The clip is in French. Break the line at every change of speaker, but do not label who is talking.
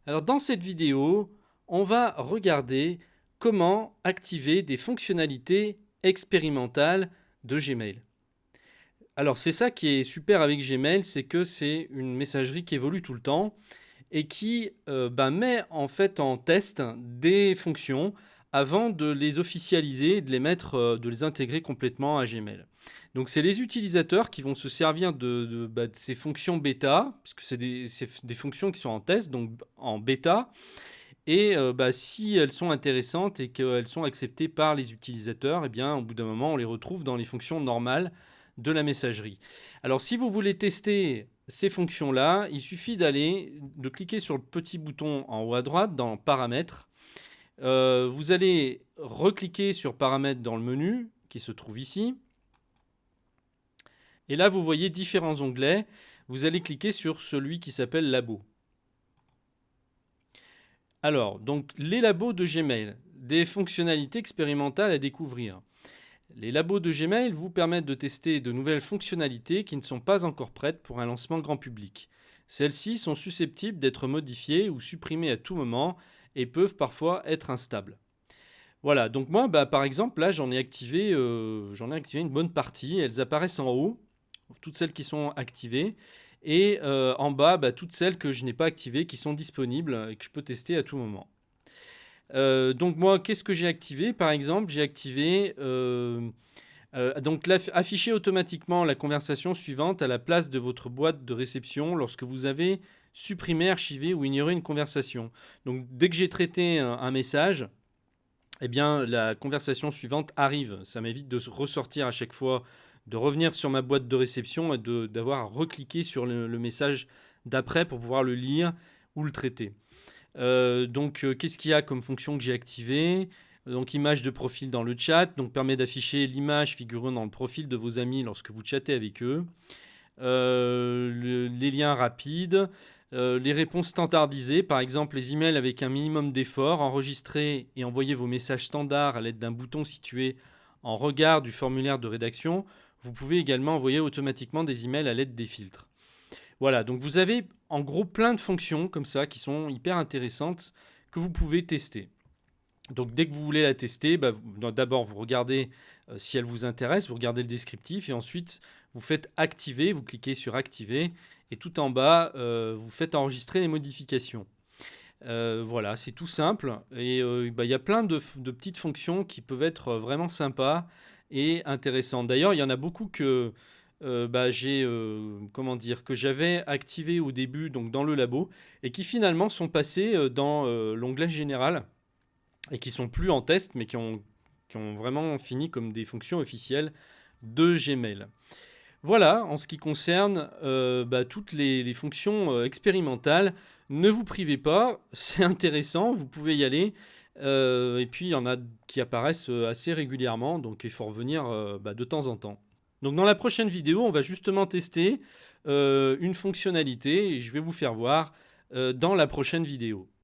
Alors dans cette vidéo, on va regarder comment activer des fonctionnalités expérimentales de Gmail. Alors c'est ça qui est super avec Gmail, c'est que c'est une messagerie qui évolue tout le temps et qui met en fait en test des fonctions avant de les officialiser, de les mettre, de les intégrer complètement à Gmail. Donc c'est les utilisateurs qui vont se servir de ces fonctions bêta, parce que c'est des fonctions qui sont en test, donc en bêta, et si elles sont intéressantes et qu'elles sont acceptées par les utilisateurs, eh bien, au bout d'un moment, on les retrouve dans les fonctions normales de la messagerie. Alors, si vous voulez tester ces fonctions-là, il suffit de cliquer sur le petit bouton en haut à droite dans Paramètres. Vous allez recliquer sur Paramètres dans le menu qui se trouve ici. Et là, vous voyez différents onglets. Vous allez cliquer sur celui qui s'appelle Labo. Alors, donc les labos de Gmail, des fonctionnalités expérimentales à découvrir. Les labos de Gmail vous permettent de tester de nouvelles fonctionnalités qui ne sont pas encore prêtes pour un lancement grand public. Celles-ci sont susceptibles d'être modifiées ou supprimées à tout moment et peuvent parfois être instables. Voilà, donc moi, par exemple, là, j'en ai activé une bonne partie. Elles apparaissent en haut, toutes celles qui sont activées. Et en bas, toutes celles que je n'ai pas activées, qui sont disponibles et que je peux tester à tout moment. Donc moi, qu'est-ce que j'ai activé? Par exemple, j'ai activé afficher automatiquement la conversation suivante à la place de votre boîte de réception lorsque vous avez supprimé, archivé ou ignoré une conversation. Donc dès que j'ai traité un message, eh bien la conversation suivante arrive. Ça m'évite de ressortir à chaque fois, de revenir sur ma boîte de réception et d'avoir à recliquer sur le message d'après pour pouvoir le lire ou le traiter. Qu'est-ce qu'il y a comme fonction que j'ai activée? Donc image de profil dans le chat, donc permet d'afficher l'image figurant dans le profil de vos amis lorsque vous chattez avec eux. Les liens rapides, les réponses standardisées, par exemple les emails avec un minimum d'effort, enregistrer et envoyer vos messages standards à l'aide d'un bouton situé en regard du formulaire de rédaction. Vous pouvez également envoyer automatiquement des emails à l'aide des filtres. Voilà, donc vous avez en gros plein de fonctions comme ça qui sont hyper intéressantes que vous pouvez tester. Donc dès que vous voulez la tester, d'abord vous regardez si elle vous intéresse, vous regardez le descriptif et ensuite vous faites activer, vous cliquez sur activer et tout en bas vous faites enregistrer les modifications. Voilà, c'est tout simple et il y a plein de petites fonctions qui peuvent être vraiment sympas et intéressantes. D'ailleurs, il y en a beaucoup que que j'avais activé au début donc dans le labo et qui finalement sont passés dans l'onglet général et qui sont plus en test mais qui ont vraiment fini comme des fonctions officielles de Gmail. Voilà, en ce qui concerne toutes les fonctions expérimentales, ne vous privez pas, c'est intéressant, vous pouvez y aller. Et puis il y en a qui apparaissent assez régulièrement, donc il faut revenir de temps en temps. Donc dans la prochaine vidéo, on va justement tester une fonctionnalité et je vais vous faire voir dans la prochaine vidéo.